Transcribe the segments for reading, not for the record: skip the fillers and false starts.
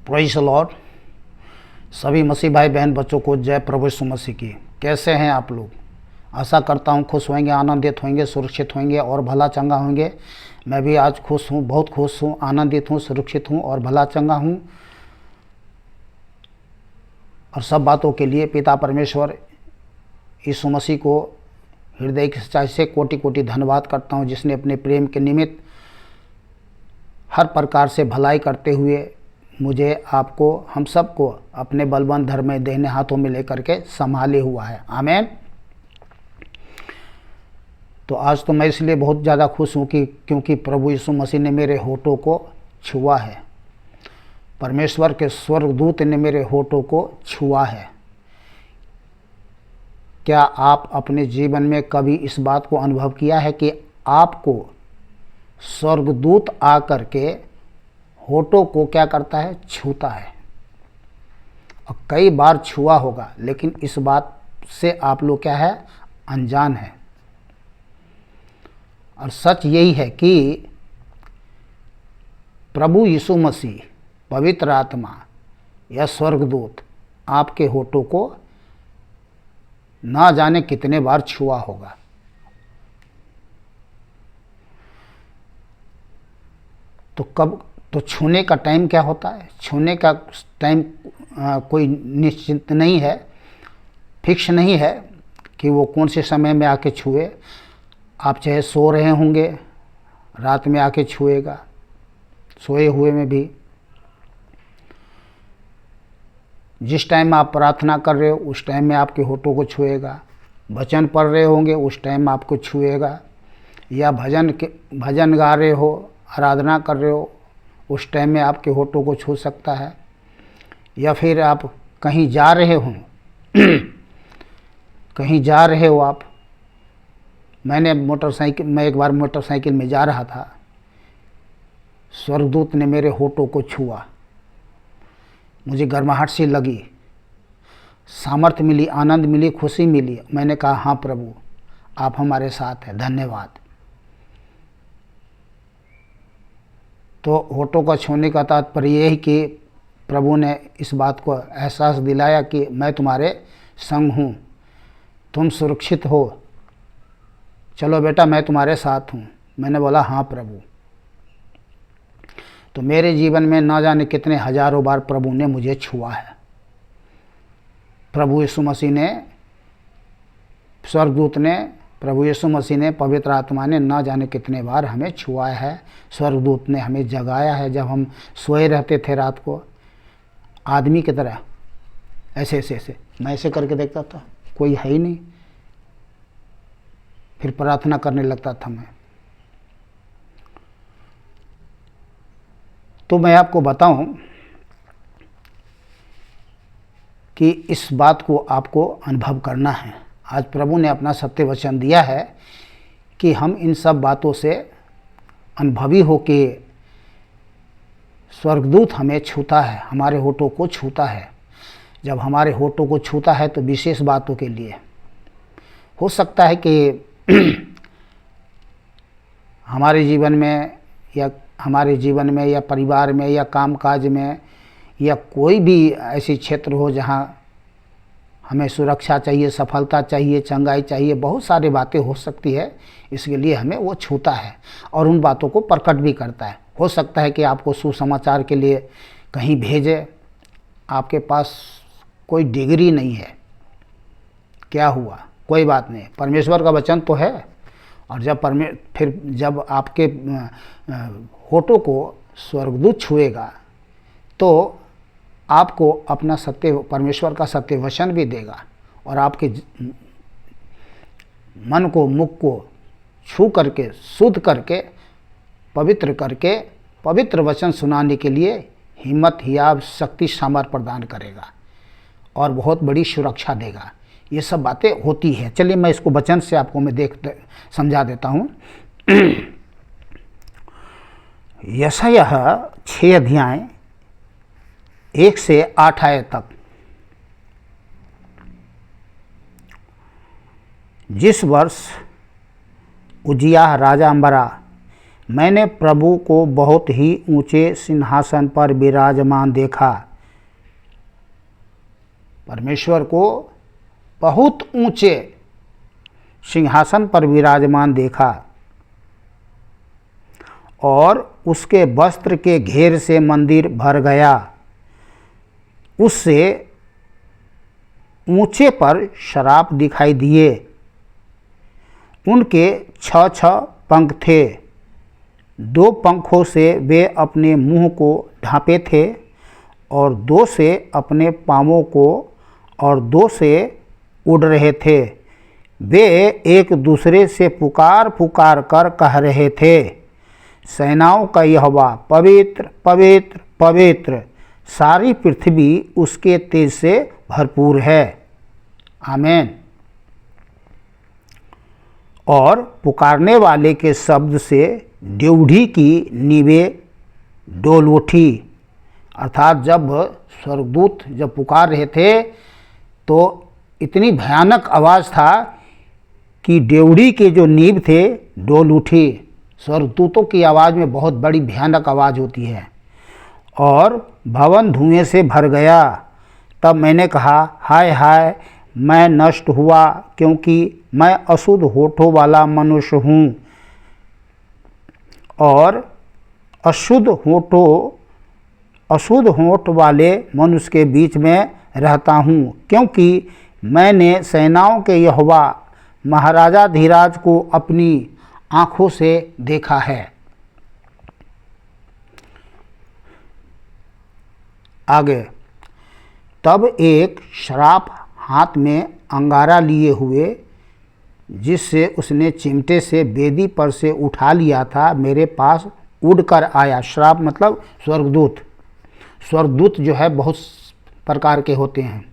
Praise the Lord. सभी मसीह भाई बहन बच्चों को जय प्रभु यीशु मसीह की। कैसे हैं आप लोग? आशा करता हूं खुश होंगे, आनंदित होंगे, सुरक्षित होंगे और भला चंगा होंगे। मैं भी आज खुश हूं, बहुत खुश हूं, आनंदित हूं, सुरक्षित हूं और भला चंगा हूं। और सब बातों के लिए पिता परमेश्वर यीशु मसीह को हृदय की सच्चाई से कोटि कोटि धन्यवाद करता हूं, जिसने अपने प्रेम के निमित्त हर प्रकार से भलाई करते हुए मुझे, आपको, हम सबको अपने बलवंत धर्म में दाहिने हाथों में लेकर के संभाले हुआ है। आमीन। तो आज तो मैं इसलिए बहुत ज़्यादा खुश हूँ कि क्योंकि प्रभु यीशु मसीह ने मेरे होठों को छुआ है। परमेश्वर के स्वर्गदूत ने मेरे होठों को छुआ है। क्या आप अपने जीवन में कभी इस बात को अनुभव किया है कि आपको स्वर्गदूत आकर के होठों को क्या करता है? छूता है। और कई बार छुआ होगा, लेकिन इस बात से आप लोग क्या है? अनजान है। और सच यही है कि प्रभु यीशु मसीह, पवित्र आत्मा या स्वर्गदूत आपके होठों को ना जाने कितने बार छुआ होगा। तो छूने का टाइम क्या होता है? छूने का टाइम कोई निश्चित नहीं है, फिक्स नहीं है कि वो कौन से समय में आके छुए। आप चाहे सो रहे होंगे, रात में आके छुएगा, सोए हुए में भी। जिस टाइम आप प्रार्थना कर रहे हो उस टाइम में आपके होठों को छुएगा। वचन पढ़ रहे होंगे उस टाइम आपको छुएगा। या भजन गा रहे हो, आराधना कर रहे हो, उस टाइम में आपके होठों को छू सकता है। या फिर आप कहीं जा रहे हो कहीं जा रहे हो आप। मैं एक बार मोटरसाइकिल में जा रहा था, स्वर्गदूत ने मेरे होठों को छुआ। मुझे गर्माहट सी लगी, सामर्थ्य मिली, आनंद मिली, खुशी मिली। मैंने कहा, हाँ प्रभु, आप हमारे साथ हैं, धन्यवाद। तो होठों का छूने का तात्पर्य यह है कि प्रभु ने इस बात को एहसास दिलाया कि मैं तुम्हारे संग हूँ, तुम सुरक्षित हो, चलो बेटा मैं तुम्हारे साथ हूँ। मैंने बोला, हाँ प्रभु। तो मेरे जीवन में ना जाने कितने हजारों बार प्रभु ने मुझे छुआ है। प्रभु यीशु मसीह ने, स्वर्गदूत ने, प्रभु यीशु मसीह ने, पवित्र आत्मा ने ना जाने कितने बार हमें छुआया है। स्वर्गदूत ने हमें जगाया है जब हम सोए रहते थे रात को, आदमी की तरह ऐसे ऐसे ऐसे। मैं ऐसे करके देखता था, कोई है ही नहीं। फिर प्रार्थना करने लगता था मैं। तो मैं आपको बताऊं कि इस बात को आपको अनुभव करना है। आज प्रभु ने अपना सत्य वचन दिया है कि हम इन सब बातों से अनुभवी हो के स्वर्गदूत हमें छूता है, हमारे होठों को छूता है। जब हमारे होठों को छूता है तो विशेष बातों के लिए हो सकता है कि हमारे जीवन में या परिवार में या कामकाज में या कोई भी ऐसी क्षेत्र हो जहाँ हमें सुरक्षा चाहिए, सफलता चाहिए, चंगाई चाहिए, बहुत सारी बातें हो सकती है। इसके लिए हमें वो छूता है और उन बातों को प्रकट भी करता है। हो सकता है कि आपको सुसमाचार के लिए कहीं भेजे, आपके पास कोई डिग्री नहीं है, क्या हुआ, कोई बात नहीं, परमेश्वर का वचन तो है। और जब आपके होठों को स्वर्गदूत छुएगा तो आपको अपना परमेश्वर का सत्य वचन भी देगा और आपके मन को, मुख को छू करके, शुद्ध करके, पवित्र करके, पवित्र वचन सुनाने के लिए हिम्मत, हियाव, शक्ति, सामर्थ प्रदान करेगा और बहुत बड़ी सुरक्षा देगा। ये सब बातें होती है। चलिए मैं इसको वचन से आपको मैं समझा देता हूँ। यशायाह 6 अध्याय 1 से 8 आयत तक। जिस वर्ष उजियाह राजा अम्बरा मैंने प्रभु को बहुत ही ऊंचे सिंहासन पर विराजमान देखा। परमेश्वर को बहुत ऊंचे सिंहासन पर विराजमान देखा और उसके वस्त्र के घेर से मंदिर भर गया। उससे ऊंचे पर शराफ दिखाई दिए। उनके 6 पंख थे। 2 पंखों से वे अपने मुंह को ढांपे थे और 2 से अपने पांवों को और 2 से उड़ रहे थे। वे एक दूसरे से पुकार पुकार कर कह रहे थे, सेनाओं का यहोवा पवित्र पवित्र पवित्र, सारी पृथ्वी उसके तेज से भरपूर है। आमीन। और पुकारने वाले के शब्द से ड्योढ़ी की नींवें डोल उठी। अर्थात जब स्वर्गदूत जब पुकार रहे थे तो इतनी भयानक आवाज़ था कि ड्योढ़ी के जो नींव थे डोल उठी। स्वर्गदूतों की आवाज़ में बहुत बड़ी भयानक आवाज़ होती है। और भवन धुएं से भर गया। तब मैंने कहा, हाय हाय, मैं नष्ट हुआ, क्योंकि मैं अशुद्ध होठों वाला मनुष्य हूँ और अशुद्ध होठ वाले मनुष्य के बीच में रहता हूँ, क्योंकि मैंने सेनाओं के यहोवा महाराजा धीराज को अपनी आँखों से देखा है। आगे, तब एक शराफ हाथ में अंगारा लिए हुए, जिससे उसने चिमटे से वेदी पर से उठा लिया था, मेरे पास उड़कर आया। शराफ मतलब स्वर्गदूत। स्वर्गदूत जो है बहुत प्रकार के होते हैं।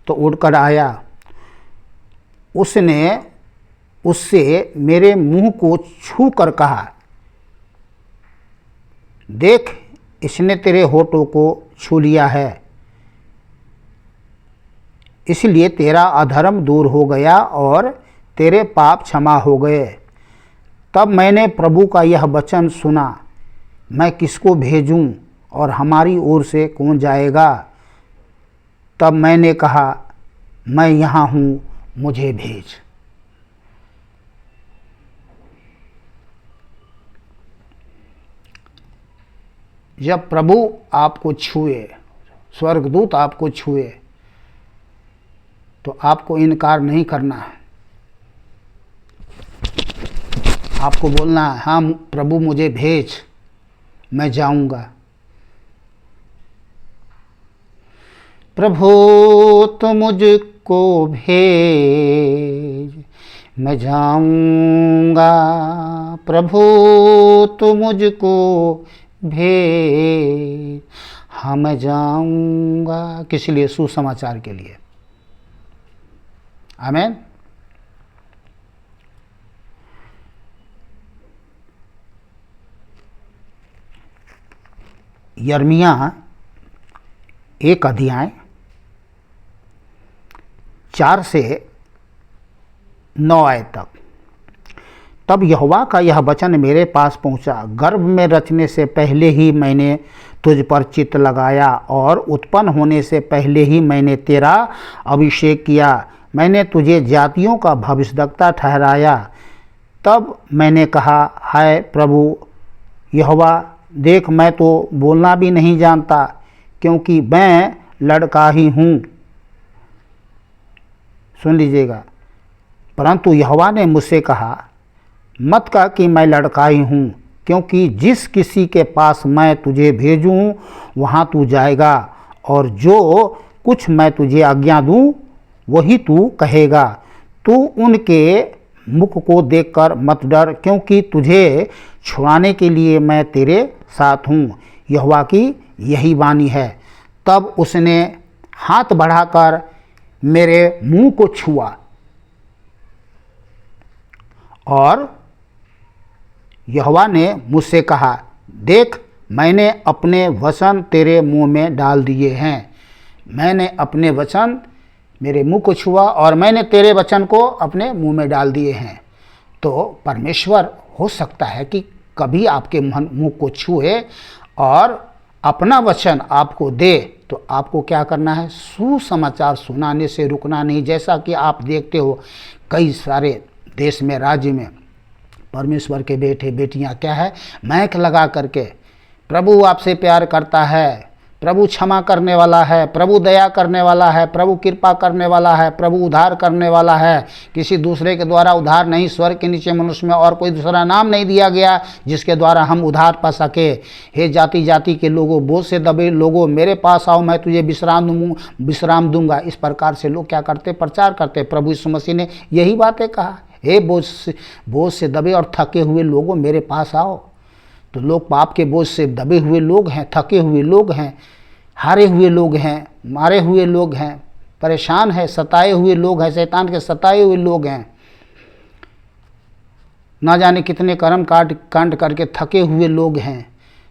तो उड़कर आया। उसने उससे मेरे मुंह को छू कर कहा, देख, इसने तेरे होठों को छू लिया है, इसलिए तेरा अधर्म दूर हो गया और तेरे पाप क्षमा हो गए। तब मैंने प्रभु का यह वचन सुना, मैं किसको भेजूं और हमारी ओर से कौन जाएगा? तब मैंने कहा, मैं यहाँ हूँ, मुझे भेज। जब प्रभु आपको छुए, स्वर्गदूत आपको छुए, तो आपको इनकार नहीं करना है। आपको बोलना है, हाँ प्रभु मुझे भेज, मैं जाऊंगा। प्रभु तो मुझको भेज, मैं जाऊंगा। प्रभु तो मुझको भेज, हाँ मैं जाऊंगा। किस लिए? सुसमाचार के लिए। आमीन। यिर्मयाह 1 अध्याय 4 से 9 आयत तक। तब यहोवा का यह वचन मेरे पास पहुंचा, गर्भ में रचने से पहले ही मैंने तुझ पर चित्त लगाया और उत्पन्न होने से पहले ही मैंने तेरा अभिषेक किया। मैंने तुझे जातियों का भविष्यद्वक्ता ठहराया। तब मैंने कहा, हाय प्रभु यहोवा, देख, मैं तो बोलना भी नहीं जानता, क्योंकि मैं लड़का ही हूँ। सुन लीजिएगा। परंतु यहोवा ने मुझसे कहा, मत कह कि मैं लड़का ही हूँ, क्योंकि जिस किसी के पास मैं तुझे भेजूँ वहाँ तू जाएगा, और जो कुछ मैं तुझे आज्ञा दूँ वही तू कहेगा। तू उनके मुख को देखकर मत डर, क्योंकि तुझे छुड़ाने के लिए मैं तेरे साथ हूँ। यहोवा की यही वाणी है। तब उसने हाथ बढ़ाकर मेरे मुंह को छुआ और यहोवा ने मुझसे कहा, देख, मैंने अपने वचन तेरे मुंह में डाल दिए हैं। मैंने अपने वचन मेरे मुंह को छुआ और मैंने तेरे वचन को अपने मुंह में डाल दिए हैं। तो परमेश्वर हो सकता है कि कभी आपके मुंह को छुए और अपना वचन आपको दे, तो आपको क्या करना है? सुसमाचार सुनाने से रुकना नहीं। जैसा कि आप देखते हो कई सारे देश में, राज्य में परमेश्वर के बेटे बेटियां क्या है, माइक लगा करके प्रभु आपसे प्यार करता है, प्रभु क्षमा करने वाला है, प्रभु दया करने वाला है, प्रभु कृपा करने वाला है, प्रभु उद्धार करने वाला है। किसी दूसरे के द्वारा उद्धार नहीं, स्वर्ग के नीचे मनुष्य में और कोई दूसरा नाम नहीं दिया गया जिसके द्वारा हम उद्धार पा सके। हे जाति जाति के लोगों, बोझ से दबे लोगों, मेरे पास आओ, मैं तुझे विश्राम दूंगा। इस प्रकार से लोग क्या करते? प्रचार करते। प्रभु यीशु मसीह ने यही बातें कहा, हे बोझ से दबे और थके हुए लोगों, मेरे पास आओ। तो लोग पाप के बोझ से दबे हुए लोग हैं, थके हुए लोग हैं, हारे हुए लोग हैं, मारे हुए लोग हैं, परेशान है, सताए हुए लोग हैं, शैतान के सताए हुए लोग हैं, ना जाने कितने कर्म कांड करके थके हुए लोग हैं,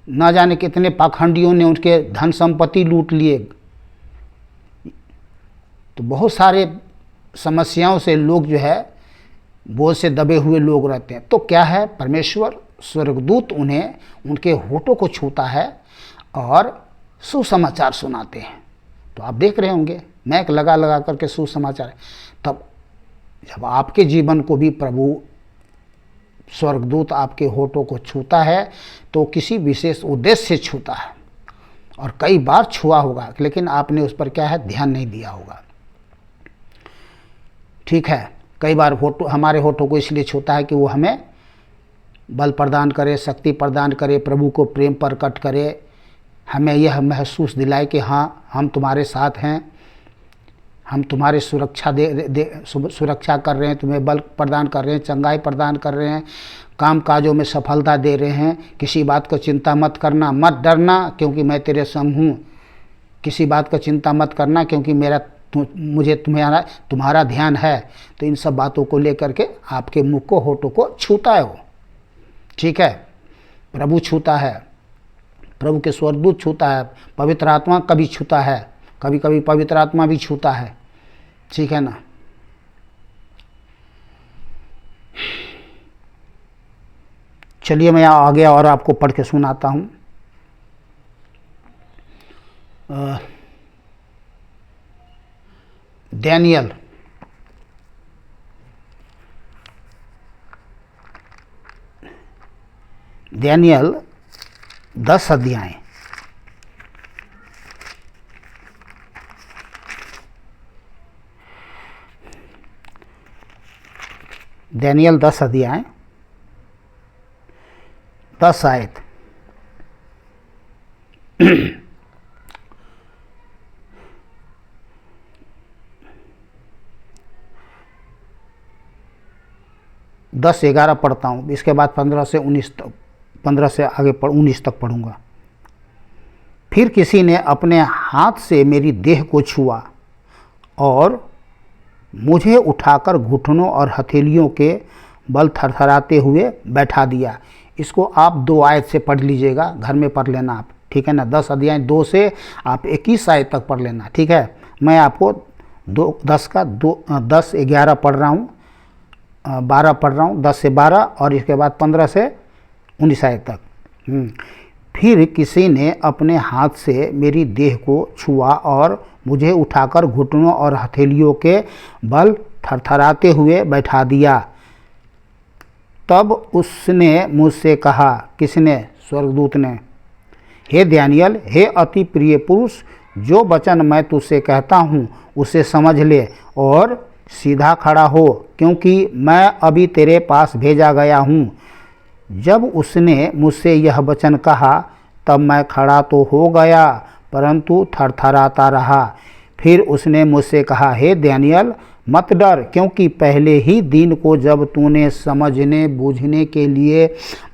ना जाने कितने पाखंडियों ने उनके धन संपत्ति लूट लिए। तो बहुत सारे समस्याओं से लोग जो है बोझ से दबे हुए लोग रहते हैं। तो क्या है, परमेश्वर स्वर्गदूत उन्हें उनके होठों को छूता है और सुसमाचार सुनाते हैं। तो आप देख रहे होंगे मैक लगा लगा करके सुसमाचार। तब जब आपके जीवन को भी प्रभु स्वर्गदूत आपके होठों को छूता है तो किसी विशेष उद्देश्य से छूता है, और कई बार छुआ होगा लेकिन आपने उस पर क्या है, ध्यान नहीं दिया होगा। ठीक है, कई बार हमारे होठों को इसलिए छूता है कि वो हमें बल प्रदान करे, शक्ति प्रदान करे, प्रभु को प्रेम प्रकट करे, हमें यह महसूस दिलाए कि हाँ हम तुम्हारे साथ हैं, हम तुम्हारे सुरक्षा कर रहे हैं, तुम्हें बल प्रदान कर रहे हैं, चंगाई प्रदान कर रहे हैं, काम काजों में सफलता दे रहे हैं। किसी बात को चिंता मत करना, मत डरना क्योंकि मैं तेरे संग हूँ। किसी बात का चिंता मत करना क्योंकि मुझे तुम्हारा ध्यान है। तो इन सब बातों को लेकर के आपके मुख को, होठों को छूता है वो। ठीक है, प्रभु छूता है, प्रभु के स्वर्गदूत छूता है, पवित्र आत्मा कभी छूता है, कभी कभी पवित्र आत्मा भी छूता है। ठीक है ना। चलिए मैं आगे और आपको पढ़ के सुनाता हूँ। डैनियल डैनियल 10 अध्याय। डैनियल 10 अध्याय 10 आयत। दस 11 पढ़ता हूँ, इसके बाद 15 से 19 तक, 15 से आगे 19 तक पढ़ूंगा। फिर किसी ने अपने हाथ से मेरी देह को छुआ और मुझे उठाकर घुटनों और हथेलियों के बल थरथराते हुए बैठा दिया। इसको आप 2 आयत से पढ़ लीजिएगा, घर में पढ़ लेना आप। ठीक है ना। 10 अध्याय 2 से आप 21 आयत तक पढ़ लेना। ठीक है, मैं आपको 10 11 पढ़ रहा हूँ, 12 पढ़ रहा हूँ, 10 से 12 और इसके बाद 15 से 19 आयत तक। फिर किसी ने अपने हाथ से मेरी देह को छुआ और मुझे उठाकर घुटनों और हथेलियों के बल थरथराते हुए बैठा दिया। तब उसने मुझसे कहा, किसने? स्वर्गदूत ने, हे दानिय्येल, हे अति प्रिय पुरुष, जो वचन मैं तुझसे कहता हूँ उसे समझ ले और सीधा खड़ा हो, क्योंकि मैं अभी तेरे पास भेजा गया हूँ। जब उसने मुझसे यह वचन कहा तब मैं खड़ा तो हो गया, परंतु थरथराता रहा। फिर उसने मुझसे कहा, हे दानिय्येल, मत डर, क्योंकि पहले ही दिन को जब तूने समझने बूझने के लिए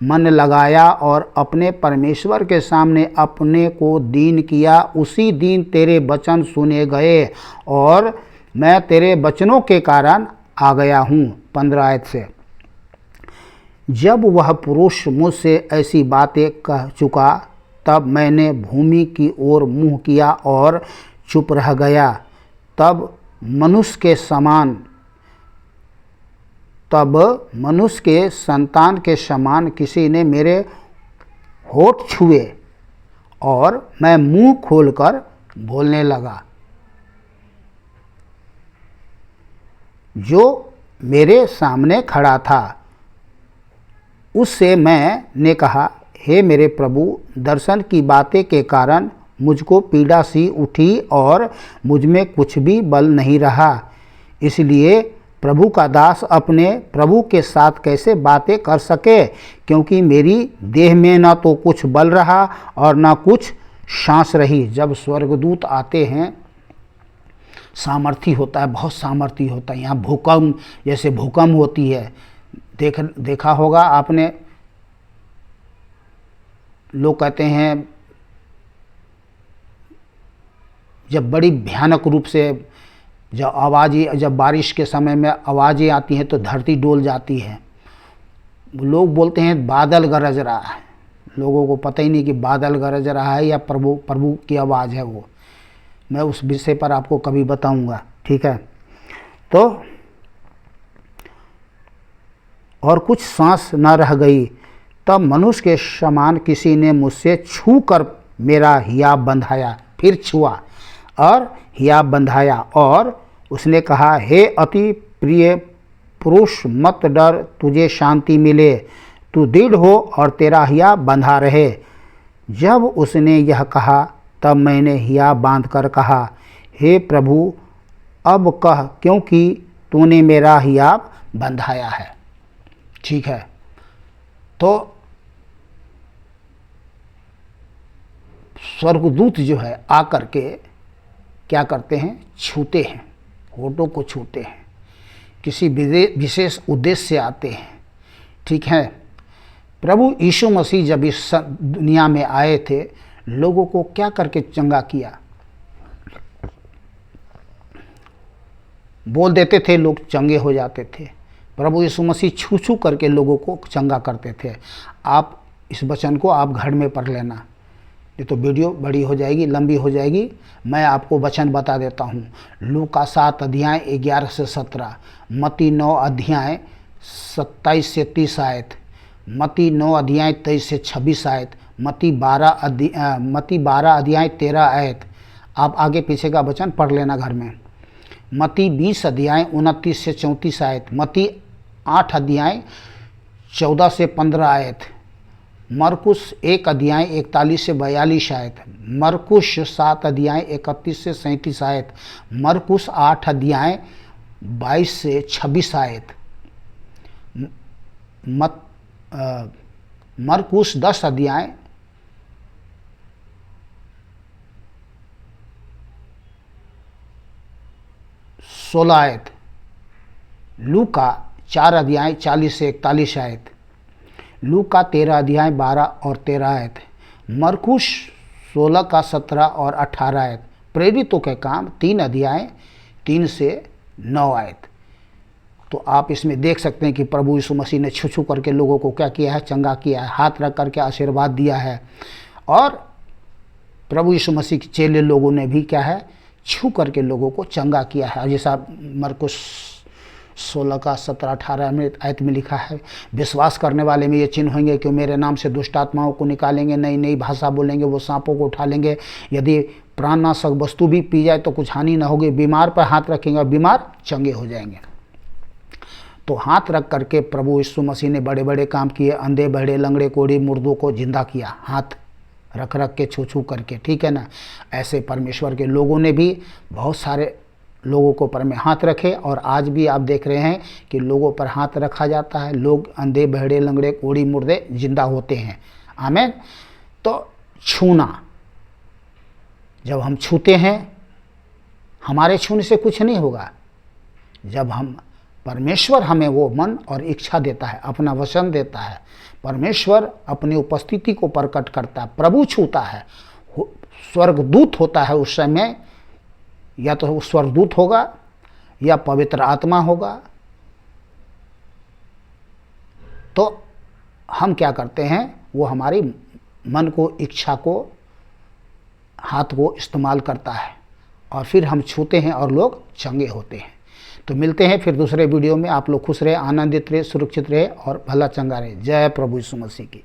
मन लगाया और अपने परमेश्वर के सामने अपने को दीन किया, उसी दिन तेरे वचन सुने गए और मैं तेरे वचनों के कारण आ गया हूँ। 15 आयत से। जब वह पुरुष मुझसे ऐसी बातें कह चुका तब मैंने भूमि की ओर मुँह किया और चुप रह गया। तब मनुष्य के समान, तब मनुष्य के संतान के समान किसी ने मेरे होठ छुए और मैं मुंह खोलकर बोलने लगा। जो मेरे सामने खड़ा था उससे मैंने कहा, हे मेरे प्रभु, दर्शन की बातें के कारण मुझको पीड़ा सी उठी और मुझ में कुछ भी बल नहीं रहा। इसलिए प्रभु का दास अपने प्रभु के साथ कैसे बातें कर सके, क्योंकि मेरी देह में न तो कुछ बल रहा और न कुछ सांस रही। जब स्वर्गदूत आते हैं सामर्थ्य होता है, बहुत सामर्थ्य होता है। यहाँ भूकंप, जैसे भूकंप होती है, देखा होगा आपने। लोग कहते हैं जब बड़ी भयानक रूप से जब बारिश के समय में आवाज़ें आती हैं तो धरती डोल जाती है। लोग बोलते हैं बादल गरज रहा है, लोगों को पता ही नहीं कि बादल गरज रहा है या प्रभु की आवाज़ है वो। मैं उस विषय पर आपको कभी बताऊंगा, ठीक है। तो और कुछ सांस न रह गई। तब मनुष्य के समान किसी ने मुझसे छू कर मेरा हियाब बंधाया, फिर छुआ और हियाब बंधाया, और उसने कहा, हे अति प्रिय पुरुष, मत डर, तुझे शांति मिले, तू दृढ़ हो और तेरा हियाब बंधा रहे। जब उसने यह कहा तब मैंने हियाब बांध कर कहा, हे प्रभु, अब कह, क्योंकि तूने मेरा हियाब बंधाया है। ठीक है, तो स्वर्गदूत जो है आकर के क्या करते हैं, छूते हैं, होठों को छूते हैं, किसी विशेष उद्देश्य से आते हैं। ठीक है, प्रभु यीशु मसीह जब इस दुनिया में आए थे, लोगों को क्या करके चंगा किया? बोल देते थे, लोग चंगे हो जाते थे। प्रभु यीशु मसीह छू छू करके लोगों को चंगा करते थे। आप इस वचन को आप घर में पढ़ लेना, ये तो वीडियो बड़ी हो जाएगी, लंबी हो जाएगी। मैं आपको वचन बता देता हूँ। लूका 7 अध्याय 11 से 17, मत्ती 9 अध्याय 27 से 30 आयत, मत्ती 9 अध्याय 23 से 26 आयत, मत्ती 12 अध्याय 13 आयत। आप आगे पीछे का वचन पढ़ लेना घर में। मत्ती 20 अध्याय 29 से 34 आयत, मत्ती 8 अध्याय 14 से 15 आयत, मरकुस 1 अध्याय 41 से 42 आयत, मरकुस 7 अध्याय 31 से 37 आयत, मरकुस 8 अध्याय 22 से 26 आयत, मरकुस 10 अध्याय 16 आयत, लूका 4 अध्याय 40 से 41 आयत, लूका 13 अध्याय 12 और 13 आयत, मरकुस 16 का 17 और 18 आयत, प्रेरितों के काम 3 अध्याय 3 से 9 आयत। तो आप इसमें देख सकते हैं कि प्रभु यीशु मसीह ने छू छू करके लोगों को क्या किया है, चंगा किया है, हाथ रख करके आशीर्वाद दिया है। और प्रभु यीशु मसीह के चेले लोगों ने भी क्या है, छू करके लोगों को चंगा किया है। जैसा मरकुस 16 का 17 18 में आयत में लिखा है, विश्वास करने वाले में ये चिन्ह होंगे कि मेरे नाम से दुष्ट आत्माओं को निकालेंगे, नई नई भाषा बोलेंगे, वो सांपों को उठा लेंगे, यदि प्राणनाशक वस्तु भी पी जाए तो कुछ हानि न होगी, बीमार पर हाथ रखेंगे और बीमार चंगे हो जाएंगे। तो हाथ रख करके प्रभु यीशु मसीह ने बड़े बड़े काम किए, अंधे बहरे लंगड़े कोढ़ी मुर्दों को जिंदा किया, हाथ रख रख के छू छू करके। ठीक है ना, ऐसे परमेश्वर के लोगों ने भी बहुत सारे लोगों को पर में हाथ रखे, और आज भी आप देख रहे हैं कि लोगों पर हाथ रखा जाता है, लोग अंधे बहरे लंगड़े कोढ़ी मुर्दे जिंदा होते हैं। आमीन। तो छूना, जब हम छूते हैं, हमारे छूने से कुछ नहीं होगा। जब हम परमेश्वर हमें वो मन और इच्छा देता है, अपना वचन देता है, परमेश्वर अपनी उपस्थिति को प्रकट करता है, प्रभु छूता है, स्वर्गदूत होता है उस समय, या तो वो स्वर्गदूत होगा या पवित्र आत्मा होगा। तो हम क्या करते हैं, वो हमारी मन को, इच्छा को, हाथ को इस्तेमाल करता है, और फिर हम छूते हैं और लोग चंगे होते हैं। तो मिलते हैं फिर दूसरे वीडियो में। आप लोग खुश रहे, आनंदित रहे, सुरक्षित रहे और भला चंगा रहे। जय प्रभु यीशु मसीह की।